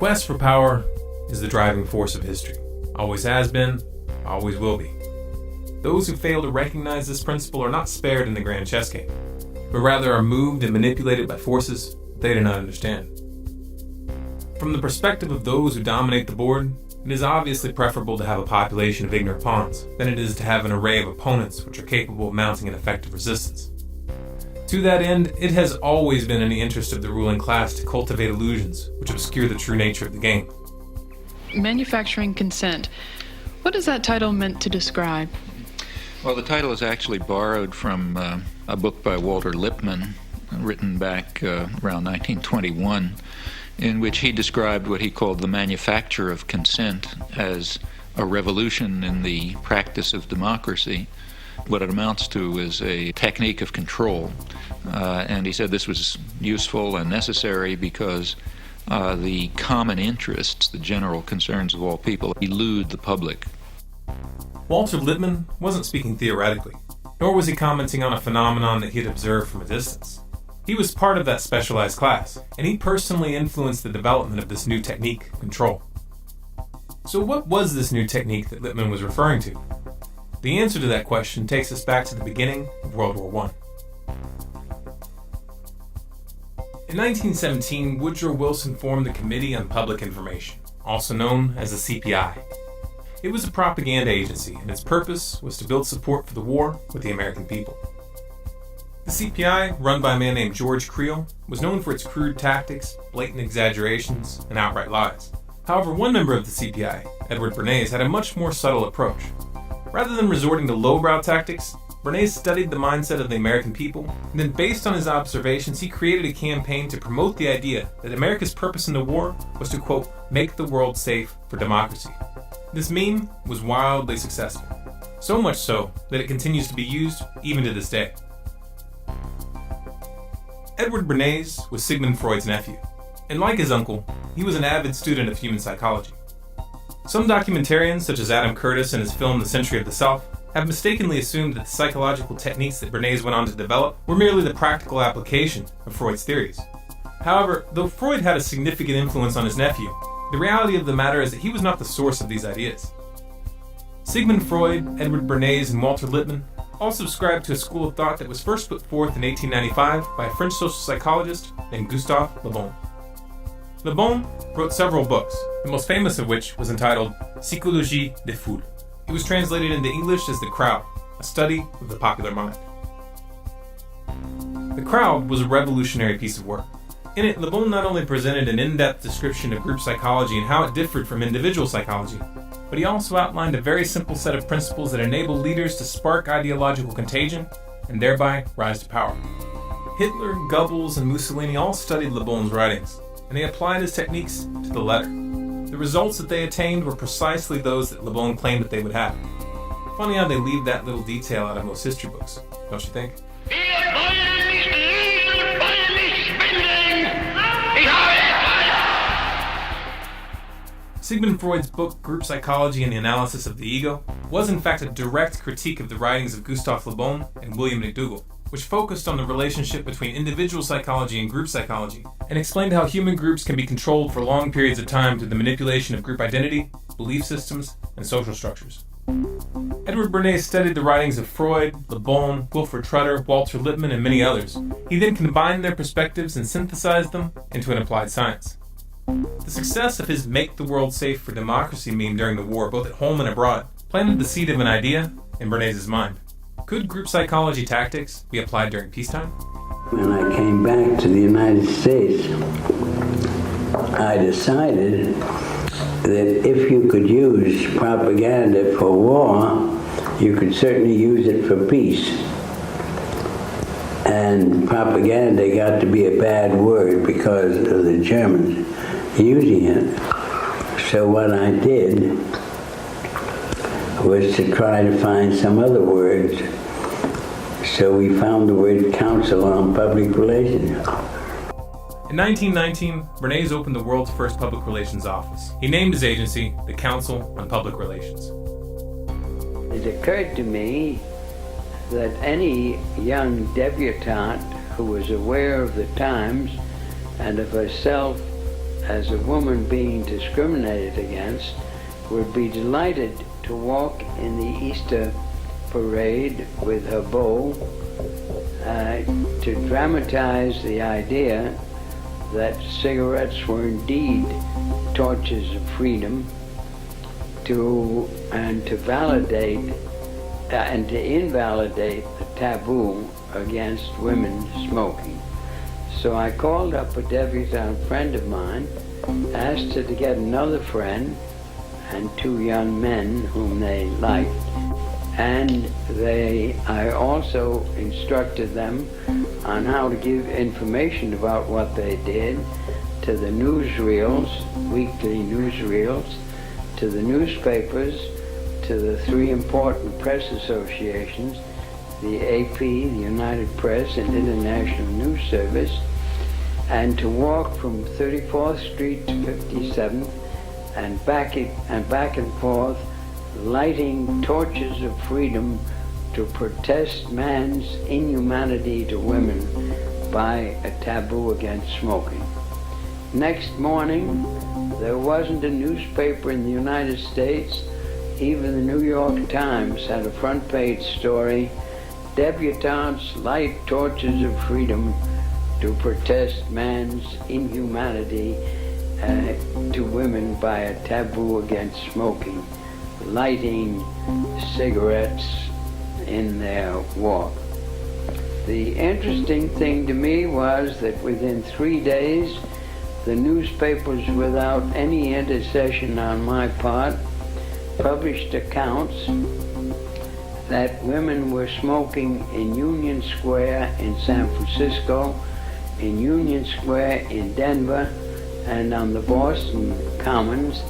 quest for power is the driving force of history. Always has been, always will be. Those who fail to recognize this principle are not spared in the grand chess game, but rather are moved and manipulated by forces they do not understand. From the perspective of those who dominate the board, it is obviously preferable to have a population of ignorant pawns than it is to have an array of opponents which are capable of mounting an effective resistance. To that end, it has always been in the interest of the ruling class to cultivate illusions which obscure the true nature of the game. Manufacturing consent. What is that title meant to describe? Well, the title is actually borrowed from a book by Walter Lippmann, written back around 1921, in which he described what he called the manufacture of consent as a revolution in the practice of democracy. What it amounts to is a technique of control. And he said this was useful and necessary because the common interests, the general concerns of all people, elude the public. Walter Lippmann wasn't speaking theoretically, nor was he commenting on a phenomenon that he had observed from a distance. He was part of that specialized class, and he personally influenced the development of this new technique, control. So what was this new technique that Lippmann was referring to? The answer to that question takes us back to the beginning of World War I. In 1917, Woodrow Wilson formed the Committee on Public Information, also known as the CPI. It was a propaganda agency, and its purpose was to build support for the war with the American people. The CPI, run by a man named George Creel, was known for its crude tactics, blatant exaggerations, and outright lies. However, one member of the CPI, Edward Bernays, had a much more subtle approach. Rather than resorting to lowbrow tactics, Bernays studied the mindset of the American people, and then based on his observations, he created a campaign to promote the idea that America's purpose in the war was to, quote, make the world safe for democracy. This meme was wildly successful, so much so that it continues to be used even to this day. Edward Bernays was Sigmund Freud's nephew, and like his uncle, he was an avid student of human psychology. Some documentarians, such as Adam Curtis in his film The Century of the Self, have mistakenly assumed that the psychological techniques that Bernays went on to develop were merely the practical application of Freud's theories. However, though Freud had a significant influence on his nephew, the reality of the matter is that he was not the source of these ideas. Sigmund Freud, Edward Bernays, and Walter Lippmann all subscribed to a school of thought that was first put forth in 1895 by a French social psychologist named Gustave Le Bon. Le Bon wrote several books, the most famous of which was entitled Psychologie des Foules. It was translated into English as The Crowd, a study of the popular mind. The Crowd was a revolutionary piece of work. In it, Le Bon not only presented an in-depth description of group psychology and how it differed from individual psychology, but he also outlined a very simple set of principles that enable leaders to spark ideological contagion and thereby rise to power. Hitler, Goebbels, and Mussolini all studied Le Bon's writings, and they applied his techniques to the letter. The results that they attained were precisely those that Le Bon claimed that they would have. Funny how they leave that little detail out of most history books, don't you think? Sigmund Freud's book, Group Psychology and the Analysis of the Ego, was in fact a direct critique of the writings of Gustave Le Bon and William McDougall, which focused on the relationship between individual psychology and group psychology, and explained how human groups can be controlled for long periods of time through the manipulation of group identity, belief systems, and social structures. Edward Bernays studied the writings of Freud, Le Bon, Wilfred Trutter, Walter Lippmann, and many others. He then combined their perspectives and synthesized them into an applied science. The success of his Make the World Safe for Democracy meme during the war, both at home and abroad, planted the seed of an idea in Bernays' mind. Could group psychology tactics be applied during peacetime? When I came back to the United States, I decided that if you could use propaganda for war, you could certainly use it for peace. And propaganda got to be a bad word because of the Germans using it. So what I did was to try to find some other words. So we found the word Council on Public Relations. In 1919, Bernays opened the world's first public relations office. He named his agency the Council on Public Relations. It occurred to me that any young debutante who was aware of the times and of herself as a woman being discriminated against, would be delighted to walk in the Easter parade with her bow to dramatize the idea that cigarettes were indeed torches of freedom, to validate and to invalidate the taboo against women smoking. So I called up a debutante friend of mine, asked her to get another friend and two young men whom they liked, and I also instructed them on how to give information about what they did to the newsreels, weekly newsreels, to the newspapers, to the three important press associations, the AP, the United Press, and International News Service, and to walk from 34th Street to 57th and back and forth, lighting torches of freedom to protest man's inhumanity to women by a taboo against smoking. Next morning, there wasn't a newspaper in the United States, even the New York Times had a front page story, "Debutantes light torches of freedom to protest man's inhumanity to women by a taboo against smoking, lighting cigarettes in their walk." The interesting thing to me was that within 3 days, the newspapers, without any intercession on my part, published accounts that women were smoking in Union Square in San Francisco, in Union Square in Denver, and on the Boston Commons.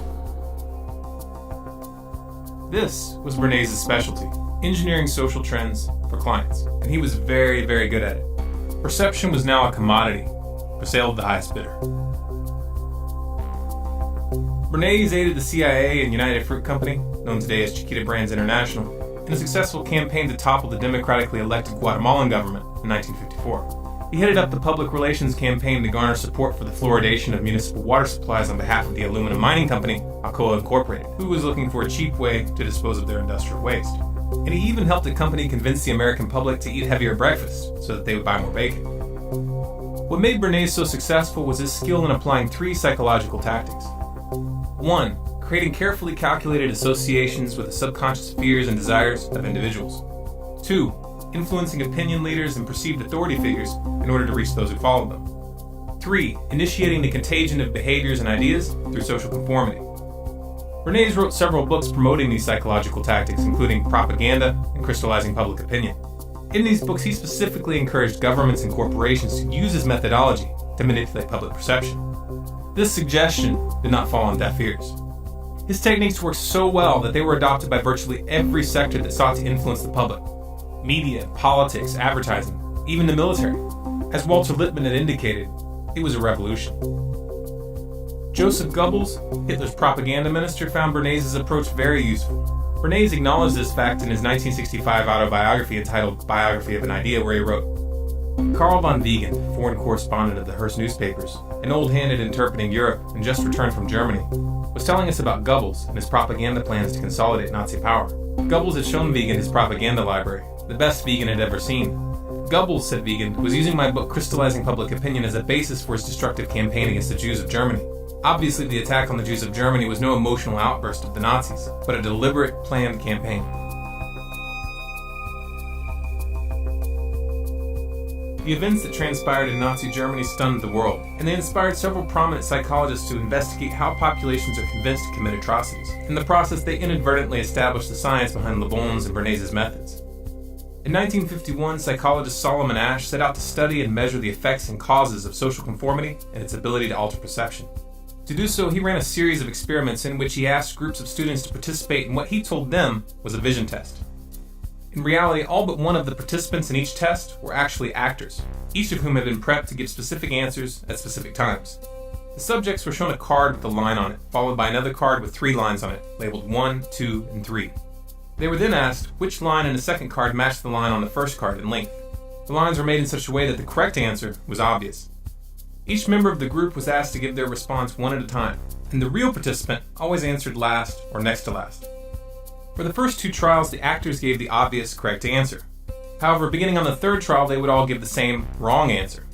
This was Bernays' specialty, engineering social trends for clients, and he was very, very good at it. Perception was now a commodity, for sale to the highest bidder. Bernays aided the CIA and United Fruit Company, known today as Chiquita Brands International, in a successful campaign to topple the democratically elected Guatemalan government in 1954. He headed up the public relations campaign to garner support for the fluoridation of municipal water supplies on behalf of the aluminum mining company, Alcoa Incorporated, who was looking for a cheap way to dispose of their industrial waste. And he even helped the company convince the American public to eat heavier breakfast so that they would buy more bacon. What made Bernays so successful was his skill in applying 3 psychological tactics. 1. Creating carefully calculated associations with the subconscious fears and desires of individuals. 2. Influencing opinion leaders and perceived authority figures in order to reach those who follow them. 3. Initiating the contagion of behaviors and ideas through social conformity. Bernays wrote several books promoting these psychological tactics, including Propaganda and Crystallizing Public Opinion. In these books, he specifically encouraged governments and corporations to use his methodology to manipulate public perception. This suggestion did not fall on deaf ears. His techniques worked so well that they were adopted by virtually every sector that sought to influence the public. Media, politics, advertising, even the military. As Walter Lippmann had indicated, it was a revolution. Joseph Goebbels, Hitler's propaganda minister, found Bernays' approach very useful. Bernays acknowledged this fact in his 1965 autobiography entitled Biography of an Idea, where he wrote, "Karl von Wiegand, foreign correspondent of the Hearst newspapers, an old hand at interpreting Europe and just returned from Germany, was telling us about Goebbels and his propaganda plans to consolidate Nazi power. Goebbels had shown Wiegand his propaganda library, the best Wiegand had ever seen. Goebbels, said Wiegand, was using my book Crystallizing Public Opinion as a basis for his destructive campaign against the Jews of Germany. Obviously, the attack on the Jews of Germany was no emotional outburst of the Nazis, but a deliberate, planned campaign." The events that transpired in Nazi Germany stunned the world, and they inspired several prominent psychologists to investigate how populations are convinced to commit atrocities. In the process, they inadvertently established the science behind Le Bon's and Bernays' methods. In 1951, psychologist Solomon Asch set out to study and measure the effects and causes of social conformity and its ability to alter perception. To do so, he ran a series of experiments in which he asked groups of students to participate in what he told them was a vision test. In reality, all but one of the participants in each test were actually actors, each of whom had been prepped to give specific answers at specific times. The subjects were shown a card with a line on it, followed by another card with 3 lines on it, labeled 1, 2, and 3. They were then asked which line in the second card matched the line on the first card in length. The lines were made in such a way that the correct answer was obvious. Each member of the group was asked to give their response one at a time, and the real participant always answered last or next to last. For the first 2 trials, the actors gave the obvious correct answer. However, beginning on the 3rd trial, they would all give the same wrong answer.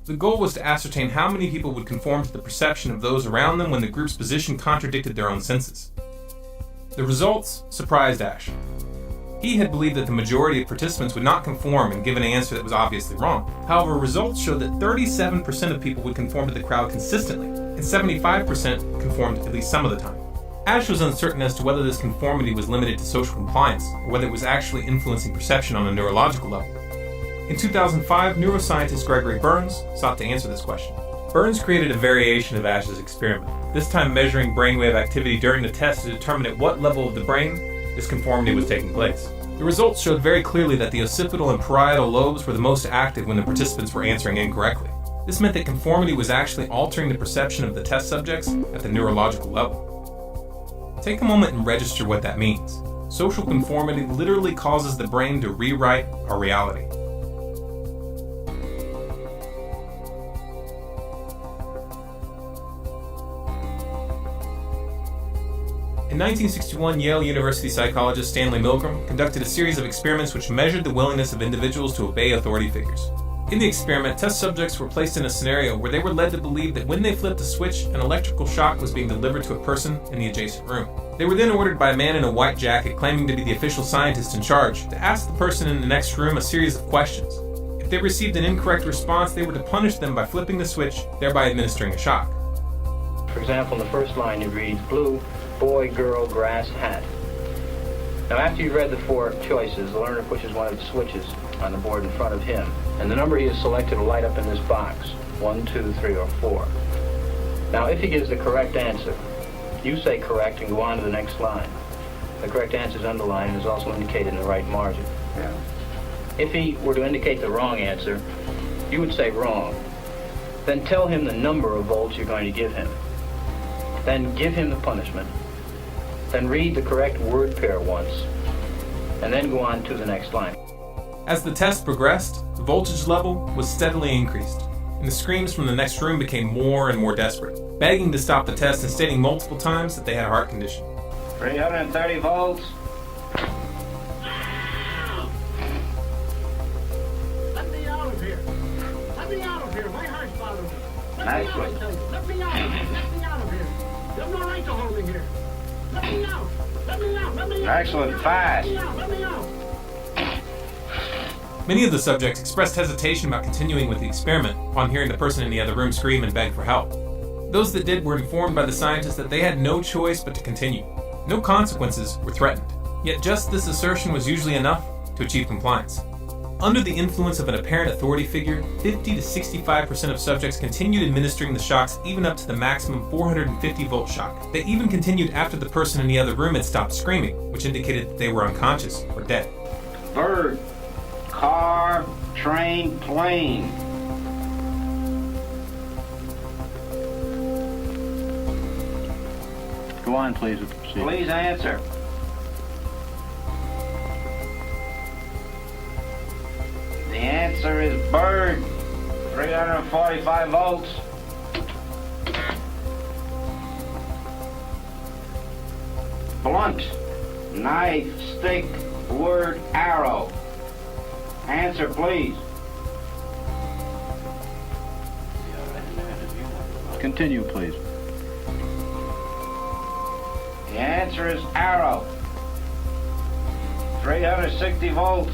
The goal was to ascertain how many people would conform to the perception of those around them when the group's position contradicted their own senses. The results surprised Ash. He had believed that the majority of participants would not conform and give an answer that was obviously wrong. However, results showed that 37% of people would conform to the crowd consistently, and 75% conformed at least some of the time. Ash was uncertain as to whether this conformity was limited to social compliance, or whether it was actually influencing perception on a neurological level. In 2005, neuroscientist Gregory Burns sought to answer this question. Burns created a variation of Ash's experiment, this time measuring brainwave activity during the test to determine at what level of the brain this conformity was taking place. The results showed very clearly that the occipital and parietal lobes were the most active when the participants were answering incorrectly. This meant that conformity was actually altering the perception of the test subjects at the neurological level. Take a moment and register what that means. Social conformity literally causes the brain to rewrite our reality. In 1961, Yale University psychologist Stanley Milgram conducted a series of experiments which measured the willingness of individuals to obey authority figures. In the experiment, test subjects were placed in a scenario where they were led to believe that when they flipped a switch, an electrical shock was being delivered to a person in the adjacent room. They were then ordered by a man in a white jacket claiming to be the official scientist in charge to ask the person in the next room a series of questions. If they received an incorrect response, they were to punish them by flipping the switch, thereby administering a shock. For example, in the first line it reads, blue, boy, girl, grass, hat. Now after you've read the 4 choices, the learner pushes one of the switches on the board in front of him, and the number he has selected will light up in this box, 1, 2, 3, or 4. Now if he gives the correct answer, you say correct and go on to the next line. The correct answer is underlined and is also indicated in the right margin. Yeah. If he were to indicate the wrong answer, you would say wrong. Then tell him the number of volts you're going to give him. Then give him the punishment. Then read the correct word pair once, and then go on to the next line. As the test progressed, the voltage level was steadily increased, and the screams from the next room became more and more desperate, begging to stop the test and stating multiple times that they had a heart condition. 330 volts. Let me out of here. Let me out of here. My heart's bothering me. Nice one. Let me out. Let me out of here. You have no right to hold me here. Let me out. Let me out. Let me out. Excellent. Fast. Let me out. Let me out. Many of the subjects expressed hesitation about continuing with the experiment upon hearing the person in the other room scream and beg for help. Those that did were informed by the scientists that they had no choice but to continue. No consequences were threatened, yet just this assertion was usually enough to achieve compliance. Under the influence of an apparent authority figure, 50 to 65% of subjects continued administering the shocks even up to the maximum 450 volt shock. They even continued after the person in the other room had stopped screaming, which indicated that they were unconscious or dead. Bird, car, train, plane. Go on, please, with the procedure. Please answer. The answer is bird, 345 volts. Blunt, knife, stick, word, arrow. Answer, please. Continue, please. The answer is arrow, 360 volts.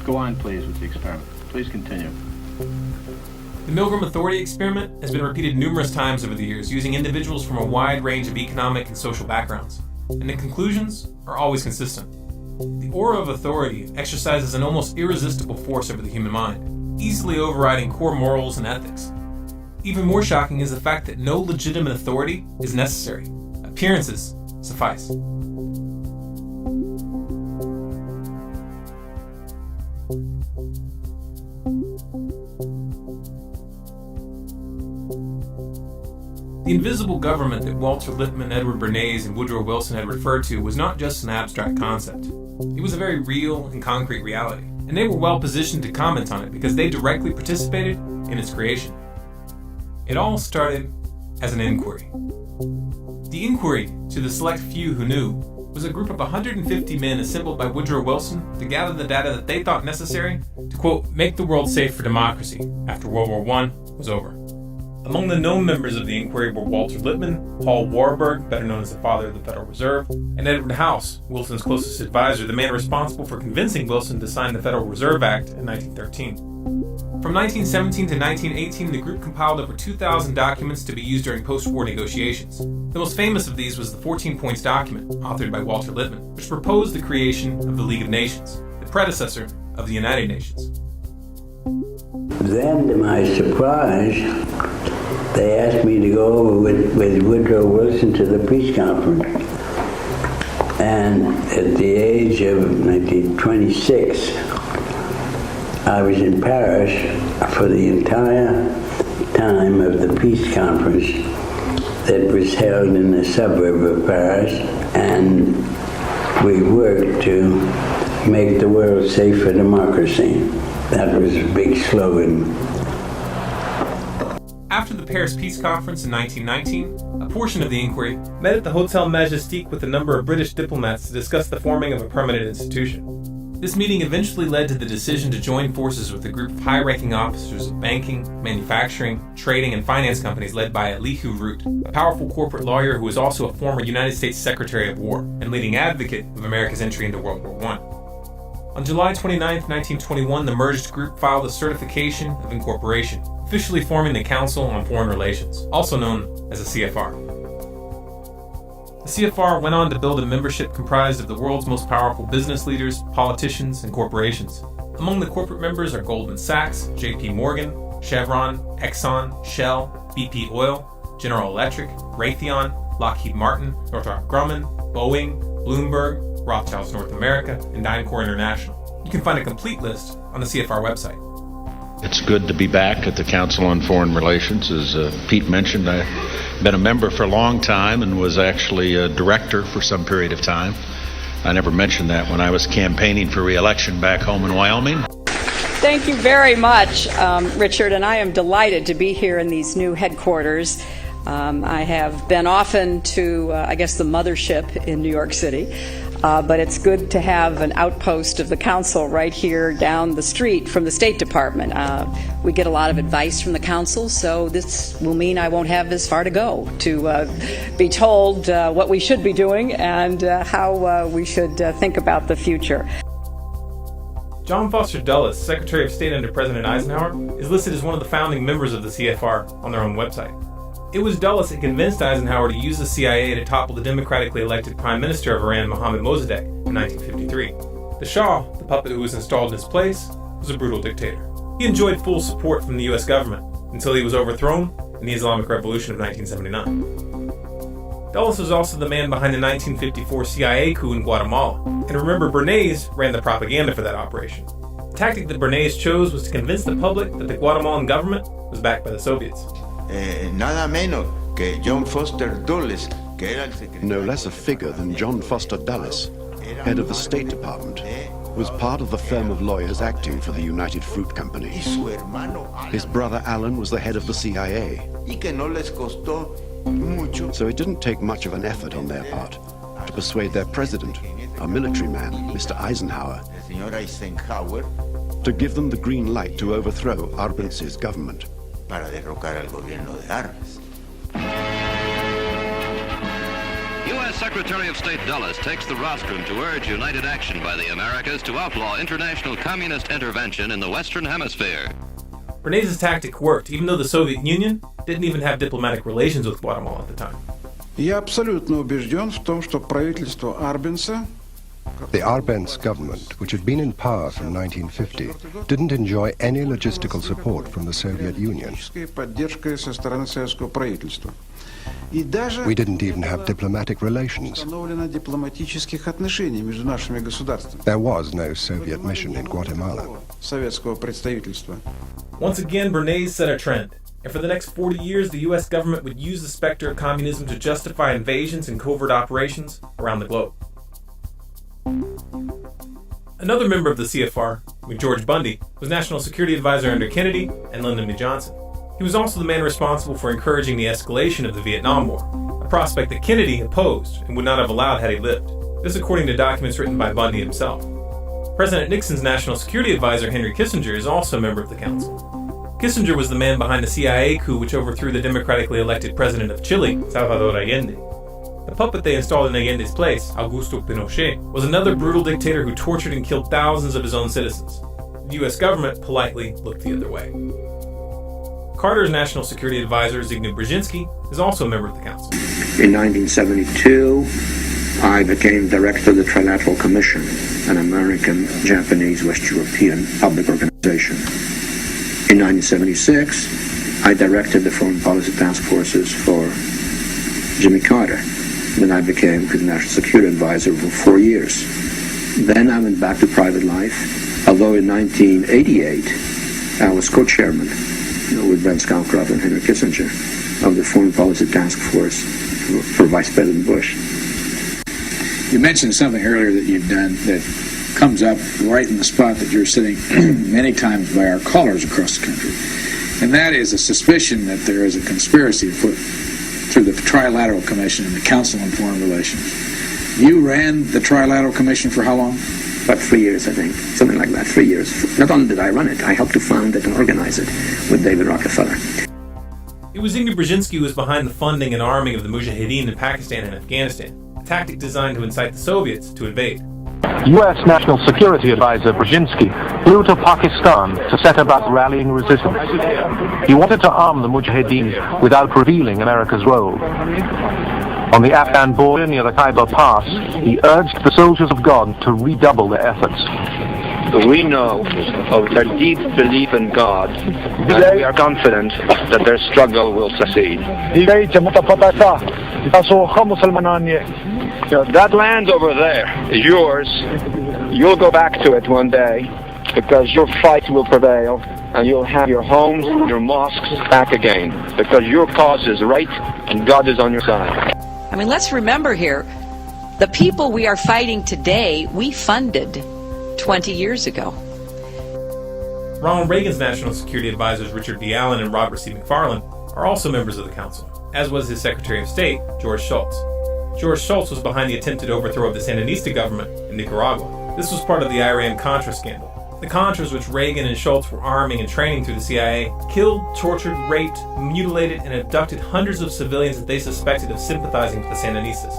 Go on, please, with the experiment. Please continue. The Milgram Authority experiment has been repeated numerous times over the years using individuals from a wide range of economic and social backgrounds, and the conclusions are always consistent. The aura of authority exercises an almost irresistible force over the human mind, easily overriding core morals and ethics. Even more shocking is the fact that no legitimate authority is necessary. Appearances suffice. The invisible government that Walter Lippmann, Edward Bernays, and Woodrow Wilson had referred to was not just an abstract concept. It was a very real and concrete reality, and they were well positioned to comment on it because they directly participated in its creation. It all started as an inquiry. The inquiry, to the select few who knew, was a group of 150 men assembled by Woodrow Wilson to gather the data that they thought necessary to, quote, make the world safe for democracy after World War I was over. Among the known members of the inquiry were Walter Lippmann, Paul Warburg, better known as the father of the Federal Reserve, and Edward House, Wilson's closest advisor, the man responsible for convincing Wilson to sign the Federal Reserve Act in 1913. From 1917 to 1918, the group compiled over 2,000 documents to be used during post-war negotiations. The most famous of these was the 14 Points document, authored by Walter Lippmann, which proposed the creation of the League of Nations, the predecessor of the United Nations. Then, to my surprise, they asked me to go over with Woodrow Wilson to the peace conference. And at the age of 26, I was in Paris for the entire time of the peace conference that was held in the suburb of Paris, and we worked to make the world safe for democracy. That was a big slogan. After the Paris Peace Conference in 1919, a portion of the inquiry met at the Hotel Majestic with a number of British diplomats to discuss the forming of a permanent institution. This meeting eventually led to the decision to join forces with a group of high-ranking officers of banking, manufacturing, trading, and finance companies led by Elihu Root, a powerful corporate lawyer who was also a former United States Secretary of War and leading advocate of America's entry into World War I. On July 29, 1921, the merged group filed a certification of incorporation, officially forming the Council on Foreign Relations, also known as the CFR. The CFR went on to build a membership comprised of the world's most powerful business leaders, politicians, and corporations. Among the corporate members are Goldman Sachs, JP Morgan, Chevron, Exxon, Shell, BP Oil, General Electric, Raytheon, Lockheed Martin, Northrop Grumman, Boeing, Bloomberg, Rothschilds North America, and DynCorp International. You can find a complete list on the CFR website. It's good to be back at the Council on Foreign Relations. As Pete mentioned, I've been a member for a long time and was actually a director for some period of time. I never mentioned that when I was campaigning for re-election back home in Wyoming. Thank you very much, Richard, and I am delighted to be here in these new headquarters. I have been often to, the mothership in New York City. But it's good to have an outpost of the council right here down the street from the State Department. We get a lot of advice from the council, so this will mean I won't have as far to go to be told what we should be doing and how we should think about the future. John Foster Dulles, Secretary of State under President Eisenhower, is listed as one of the founding members of the CFR on their own website. It was Dulles that convinced Eisenhower to use the CIA to topple the democratically elected Prime Minister of Iran, Mohammad Mossadegh, in 1953. The Shah, the puppet who was installed in his place, was a brutal dictator. He enjoyed full support from the U.S. government until he was overthrown in the Islamic Revolution of 1979. Dulles was also the man behind the 1954 CIA coup in Guatemala, and remember, Bernays ran the propaganda for that operation. The tactic that Bernays chose was to convince the public that the Guatemalan government was backed by the Soviets. Nada menos que John Foster Dulles, que era el secretario. No less a figure than John Foster Dulles, head of the State Department, was part of the firm of lawyers acting for the United Fruit Company. His brother Alan was the head of the CIA. So it didn't take much of an effort on their part to persuade their president, a military man, Mr. Eisenhower, to give them the green light to overthrow Arbenzi's government. Para derrocar al gobierno de Arbenz. U.S. Secretary of State Dulles takes the rostrum to urge united action by the Americas to outlaw international communist intervention in the Western Hemisphere. Bernays' tactic worked, even though the Soviet Union didn't even have diplomatic relations with Guatemala at the time. Я абсолютно убежден в том, что правительство Арбенца The Arbenz government, which had been in power from 1950, didn't enjoy any logistical support from the Soviet Union. We didn't even have diplomatic relations. There was no Soviet mission in Guatemala. Once again, Bernays set a trend, and for the next 40 years, the U.S. government would use the specter of communism to justify invasions and covert operations around the globe. Another member of the CFR, George Bundy, was National Security Advisor under Kennedy and Lyndon B. Johnson. He was also the man responsible for encouraging the escalation of the Vietnam War, a prospect that Kennedy opposed and would not have allowed had he lived. This according to documents written by Bundy himself. President Nixon's National Security Advisor Henry Kissinger is also a member of the council. Kissinger was the man behind the CIA coup which overthrew the democratically elected president of Chile, Salvador Allende. The puppet they installed in Allende's place, Augusto Pinochet, was another brutal dictator who tortured and killed thousands of his own citizens. The U.S. government politely looked the other way. Carter's National Security Advisor, Zbigniew Brzezinski, is also a member of the council. In 1972, I became director of the Trilateral Commission, an American, Japanese, West European public organization. In 1976, I directed the Foreign Policy Task Forces for Jimmy Carter. Then I became the National Security Advisor for 4 years. Then I went back to private life, although in 1988, I was co-chairman with Brent Scowcroft and Henry Kissinger of the Foreign Policy Task Force for Vice President Bush. You mentioned something earlier that you've done that comes up right in the spot that you're sitting many times by our callers across the country, and that is a suspicion that there is a conspiracy afoot through the Trilateral Commission and the Council on Foreign Relations. You ran the Trilateral Commission for how long? About 3 years, I think. Something like that, 3 years. Not only did I run it, I helped to found it and organize it with David Rockefeller. It was Zbigniew Brzezinski who was behind the funding and arming of the Mujahideen in Pakistan and Afghanistan, a tactic designed to incite the Soviets to invade. U.S. National Security Advisor Brzezinski flew to Pakistan to set about rallying resistance. He wanted to arm the Mujahideen without revealing America's role. On the Afghan border near the Khyber Pass, he urged the soldiers of God to redouble their efforts. We know of their deep belief in God, and we are confident that their struggle will succeed. That land over there is yours. You'll go back to it one day because your fight will prevail and you'll have your homes, your mosques back again because your cause is right and God is on your side. I mean, let's remember here, the people we are fighting today, we funded 20 years ago. Ronald Reagan's National Security Advisors Richard B. Allen and Robert C. McFarlane are also members of the council, as was his Secretary of State, George Shultz. George Shultz was behind the attempted overthrow of the Sandinista government in Nicaragua. This was part of the Iran-Contra scandal. The Contras, which Reagan and Shultz were arming and training through the CIA, killed, tortured, raped, mutilated, and abducted hundreds of civilians that they suspected of sympathizing with the Sandinistas.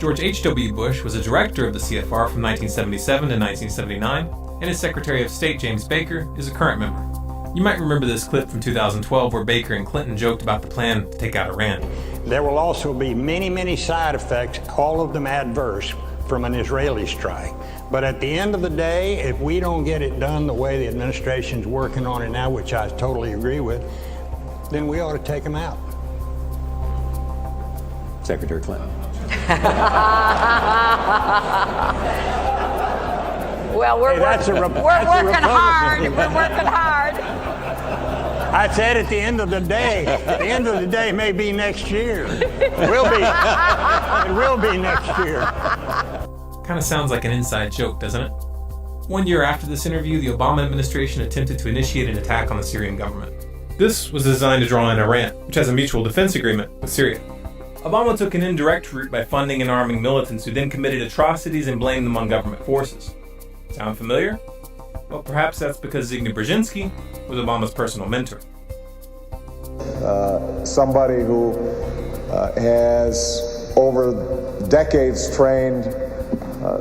George H.W. Bush was a director of the CFR from 1977 to 1979, and his Secretary of State, James Baker, is a current member. You might remember this clip from 2012 where Baker and Clinton joked about the plan to take out Iran. There will also be many, many side effects, all of them adverse, from an Israeli strike. But at the end of the day, if we don't get it done the way the administration's working on it now, which I totally agree with, then we ought to take them out. Secretary Clinton. Well, we're working hard. We're working hard. I said at the end of the day may be next year. It will be next year. Kind of sounds like an inside joke, doesn't it? 1 year after this interview, the Obama administration attempted to initiate an attack on the Syrian government. This was designed to draw in Iran, which has a mutual defense agreement with Syria. Obama took an indirect route by funding and arming militants who then committed atrocities and blamed them on government forces. Sound familiar? Well, perhaps that's because Zbigniew Brzezinski was Obama's personal mentor. Somebody who has over decades trained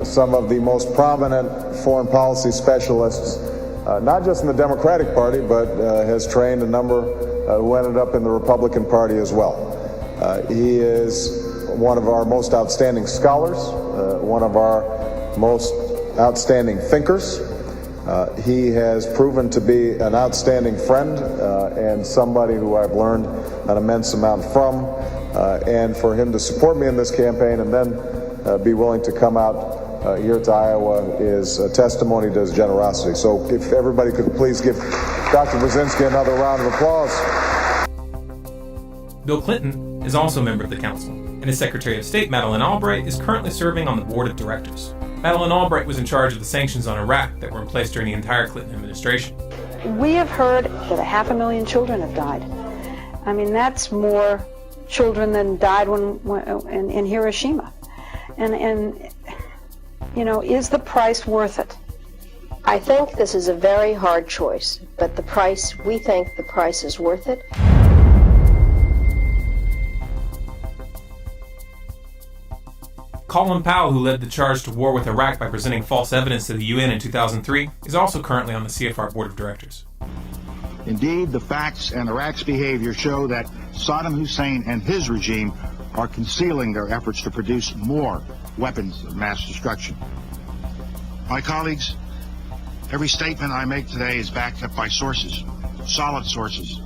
some of the most prominent foreign policy specialists, not just in the Democratic Party, but has trained a number who ended up in the Republican Party as well. He is one of our most outstanding scholars, one of our most outstanding thinkers. He has proven to be an outstanding friend and somebody who I've learned an immense amount from. And for him to support me in this campaign and then be willing to come out here to Iowa is a testimony to his generosity. So if everybody could please give Dr. Brzezinski another round of applause. Bill Clinton is also a member of the council, and his Secretary of State, Madeleine Albright, is currently serving on the board of directors. Madeleine Albright was in charge of the sanctions on Iraq that were in place during the entire Clinton administration. We have heard that 500,000 children have died. I mean, that's more children than died in Hiroshima. And you know, is the price worth it? I think this is a very hard choice, but we think the price is worth it. Colin Powell, who led the charge to war with Iraq by presenting false evidence to the UN in 2003, is also currently on the CFR board of directors. Indeed, the facts and Iraq's behavior show that Saddam Hussein and his regime are concealing their efforts to produce more weapons of mass destruction. My colleagues, every statement I make today is backed up by sources, solid sources.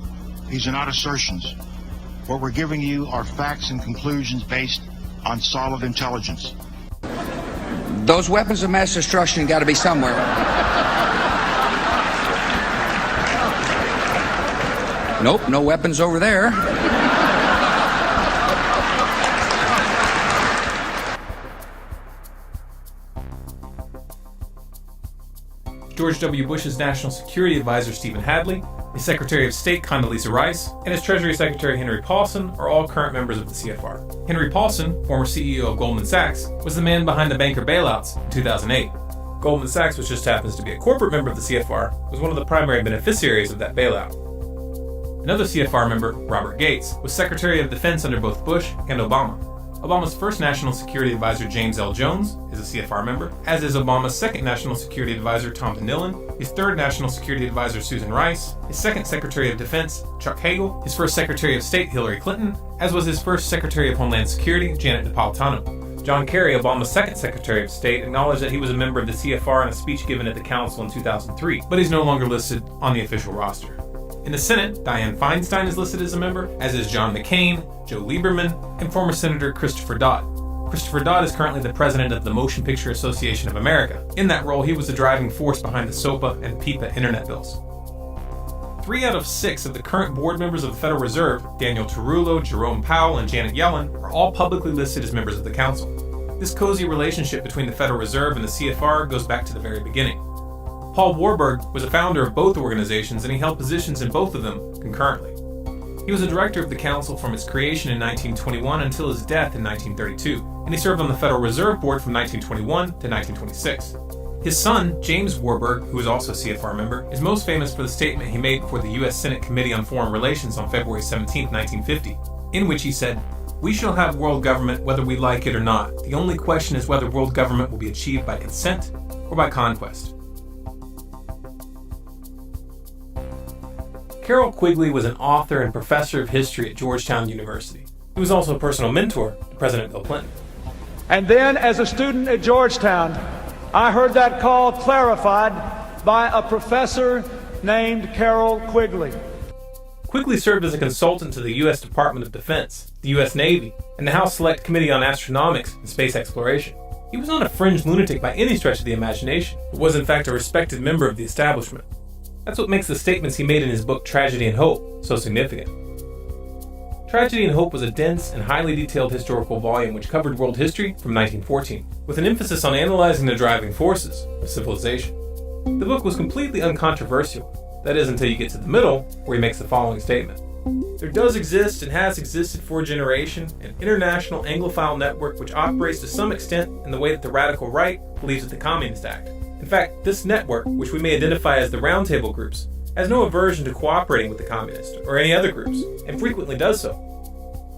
These are not assertions. What we're giving you are facts and conclusions based on solid intelligence. Those weapons of mass destruction got to be somewhere. Nope, no weapons over there. George W. Bush's National Security Advisor, Stephen Hadley, his Secretary of State, Condoleezza Rice, and his Treasury Secretary, Henry Paulson, are all current members of the CFR. Henry Paulson, former CEO of Goldman Sachs, was the man behind the banker bailouts in 2008. Goldman Sachs, which just happens to be a corporate member of the CFR, was one of the primary beneficiaries of that bailout. Another CFR member, Robert Gates, was Secretary of Defense under both Bush and Obama. Obama's first National Security Advisor, James L. Jones, is a CFR member, as is Obama's second National Security Advisor, Tom DeNillen, his third National Security Advisor, Susan Rice, his second Secretary of Defense, Chuck Hagel, his first Secretary of State, Hillary Clinton, as was his first Secretary of Homeland Security, Janet Napolitano. John Kerry, Obama's second Secretary of State, acknowledged that he was a member of the CFR in a speech given at the Council in 2003, but he's no longer listed on the official roster. In the Senate, Dianne Feinstein is listed as a member, as is John McCain, Joe Lieberman, and former Senator Christopher Dodd. Christopher Dodd is currently the president of the Motion Picture Association of America. In that role, he was the driving force behind the SOPA and PIPA internet bills. 3 out of 6 of the current board members of the Federal Reserve, Daniel Tarullo, Jerome Powell, and Janet Yellen, are all publicly listed as members of the Council. This cozy relationship between the Federal Reserve and the CFR goes back to the very beginning. Paul Warburg was a founder of both organizations, and he held positions in both of them concurrently. He was a director of the Council from its creation in 1921 until his death in 1932, and he served on the Federal Reserve Board from 1921 to 1926. His son, James Warburg, who is also a CFR member, is most famous for the statement he made before the U.S. Senate Committee on Foreign Relations on February 17, 1950, in which he said, "We shall have world government whether we like it or not. The only question is whether world government will be achieved by consent or by conquest." Carroll Quigley was an author and professor of history at Georgetown University. He was also a personal mentor to President Bill Clinton. And then, as a student at Georgetown, I heard that call clarified by a professor named Carroll Quigley. Quigley served as a consultant to the U.S. Department of Defense, the U.S. Navy, and the House Select Committee on Astronomics and Space Exploration. He was not a fringe lunatic by any stretch of the imagination, but was in fact a respected member of the establishment. That's what makes the statements he made in his book Tragedy and Hope so significant. Tragedy and Hope was a dense and highly detailed historical volume which covered world history from 1914, with an emphasis on analyzing the driving forces of civilization. The book was completely uncontroversial, that is until you get to the middle, where he makes the following statement. There does exist and has existed for a generation an international Anglophile network which operates to some extent in the way that the radical right believes with the Communist Act. In fact, this network, which we may identify as the Roundtable groups, has no aversion to cooperating with the communists or any other groups, and frequently does so.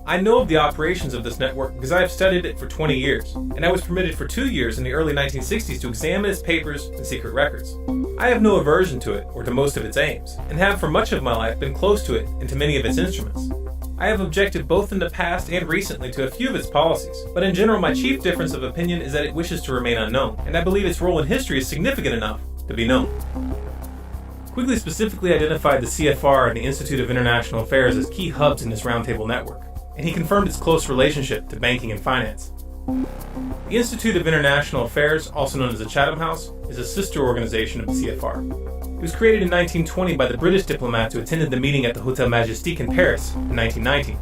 I know of the operations of this network because I have studied it for 20 years, and I was permitted for 2 years in the early 1960s to examine its papers and secret records. I have no aversion to it or to most of its aims, and have for much of my life been close to it and to many of its instruments. I have objected both in the past and recently to a few of its policies, but in general my chief difference of opinion is that it wishes to remain unknown, and I believe its role in history is significant enough to be known. Quigley specifically identified the CFR and the Institute of International Affairs as key hubs in this roundtable network, and he confirmed its close relationship to banking and finance. The Institute of International Affairs, also known as the Chatham House, is a sister organization of the CFR. It was created in 1920 by the British diplomats who attended the meeting at the Hotel Majestic in Paris in 1919.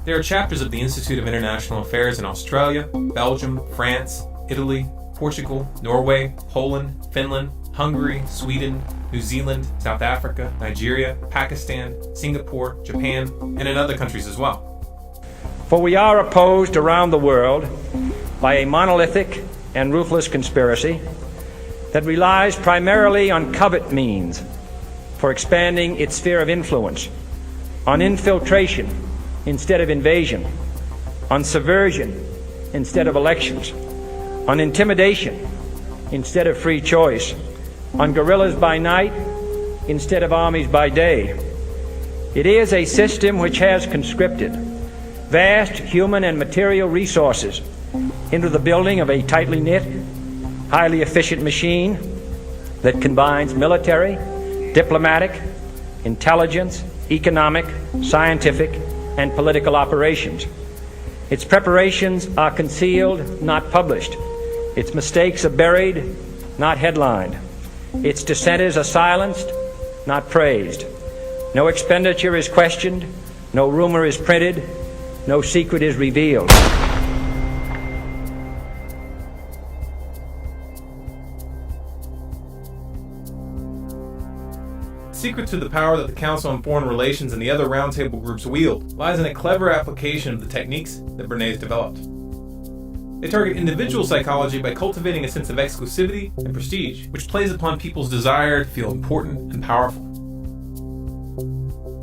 There are chapters of the Institute of International Affairs in Australia, Belgium, France, Italy, Portugal, Norway, Poland, Finland, Hungary, Sweden, New Zealand, South Africa, Nigeria, Pakistan, Singapore, Japan, and in other countries as well. For we are opposed around the world by a monolithic and ruthless conspiracy that relies primarily on covert means for expanding its sphere of influence, on infiltration instead of invasion, on subversion instead of elections, on intimidation instead of free choice, on guerrillas by night instead of armies by day. It is a system which has conscripted vast human and material resources into the building of a tightly knit, highly efficient machine that combines military, diplomatic, intelligence, economic, scientific, and political operations. Its preparations are concealed, not published. Its mistakes are buried, not headlined. Its dissenters are silenced, not praised. No expenditure is questioned, no rumor is printed, no secret is revealed. The secret to the power that the Council on Foreign Relations and the other roundtable groups wield lies in a clever application of the techniques that Bernays developed. They target individual psychology by cultivating a sense of exclusivity and prestige, which plays upon people's desire to feel important and powerful.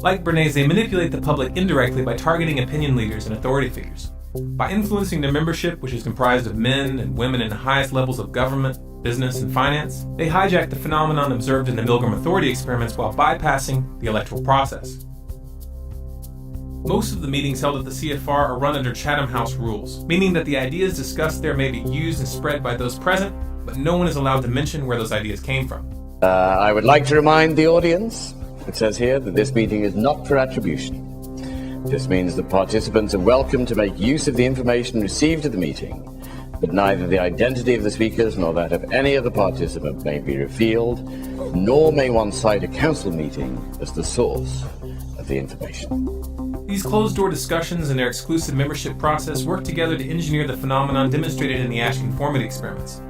Like Bernays, they manipulate the public indirectly by targeting opinion leaders and authority figures. By influencing their membership, which is comprised of men and women in the highest levels of government, business, and finance, they hijack the phenomenon observed in the Milgram Authority experiments while bypassing the electoral process. Most of the meetings held at the CFR are run under Chatham House rules, meaning that the ideas discussed there may be used and spread by those present, but no one is allowed to mention where those ideas came from. I would like to remind the audience, it says here, that this meeting is not for attribution. This means that participants are welcome to make use of the information received at the meeting, but neither the identity of the speakers nor that of any other participant may be revealed, nor may one cite a council meeting as the source of the information. These closed-door discussions and their exclusive membership process work together to engineer the phenomenon demonstrated in the Ash conformity experiments.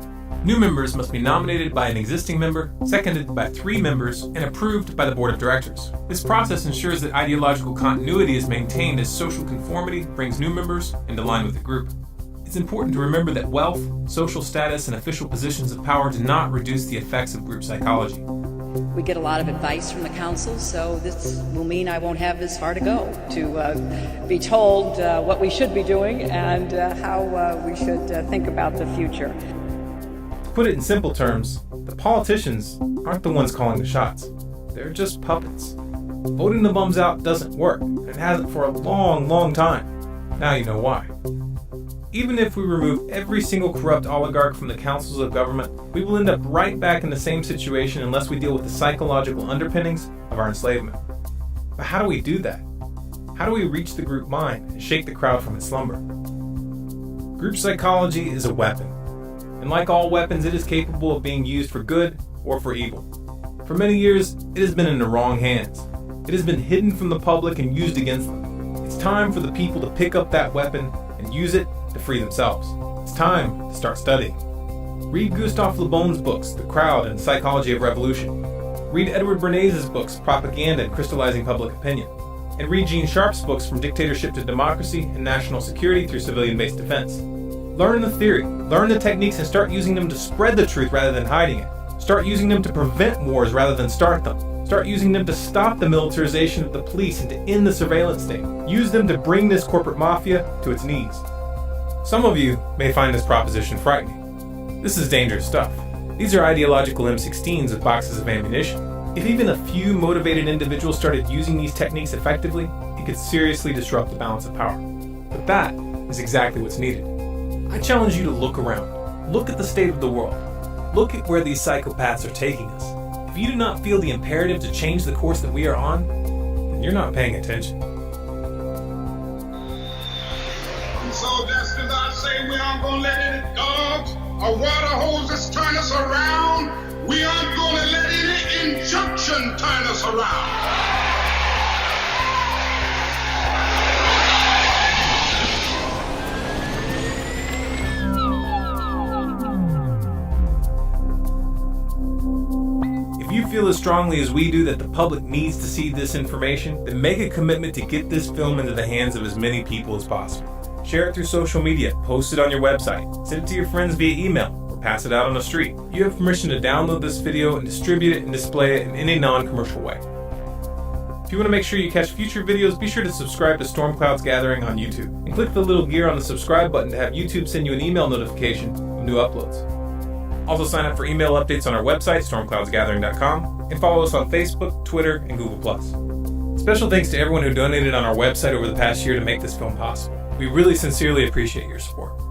New members must be nominated by an existing member, seconded by 3 members, and approved by the board of directors. This process ensures that ideological continuity is maintained as social conformity brings new members into line with the group. It's important to remember that wealth, social status, and official positions of power do not reduce the effects of group psychology. We get a lot of advice from the council, so this will mean I won't have as far to go to be told what we should be doing and how we should think about the future. To put it in simple terms, the politicians aren't the ones calling the shots. They're just puppets. Voting the bums out doesn't work, and it hasn't for a long, long time. Now you know why. Even if we remove every single corrupt oligarch from the councils of government, we will end up right back in the same situation unless we deal with the psychological underpinnings of our enslavement. But how do we do that? How do we reach the group mind and shake the crowd from its slumber? Group psychology is a weapon, and like all weapons, it is capable of being used for good or for evil. For many years, it has been in the wrong hands. It has been hidden from the public and used against them. It's time for the people to pick up that weapon and use it to free themselves. It's time to start studying. Read Gustave Le Bon's books, The Crowd and Psychology of Revolution. Read Edward Bernays' books, Propaganda and Crystallizing Public Opinion. And read Gene Sharp's books, From Dictatorship to Democracy and National Security Through Civilian-Based Defense. Learn the theory, learn the techniques, and start using them to spread the truth rather than hiding it. Start using them to prevent wars rather than start them. Start using them to stop the militarization of the police and to end the surveillance state. Use them to bring this corporate mafia to its knees. Some of you may find this proposition frightening. This is dangerous stuff. These are ideological M16s with boxes of ammunition. If even a few motivated individuals started using these techniques effectively, it could seriously disrupt the balance of power. But that is exactly what's needed. I challenge you to look around. Look at the state of the world. Look at where these psychopaths are taking us. If you do not feel the imperative to change the course that we are on, then you're not paying attention. So just as I say we aren't going to let any dogs or water hoses turn us around, we aren't going to let any injunction turn us around. feel as strongly as we do that the public needs to see this information, then make a commitment to get this film into the hands of as many people as possible. Share it through social media, post it on your website, send it to your friends via email, or pass it out on the street. You have permission to download this video and distribute it and display it in any non-commercial way. If you want to make sure you catch future videos, be sure to subscribe to Storm Clouds Gathering on YouTube, and click the little gear on the subscribe button to have YouTube send you an email notification of new uploads. Also sign up for email updates on our website, stormcloudsgathering.com, and follow us on Facebook, Twitter, and Google+. Special thanks to everyone who donated on our website over the past year to make this film possible. We really sincerely appreciate your support.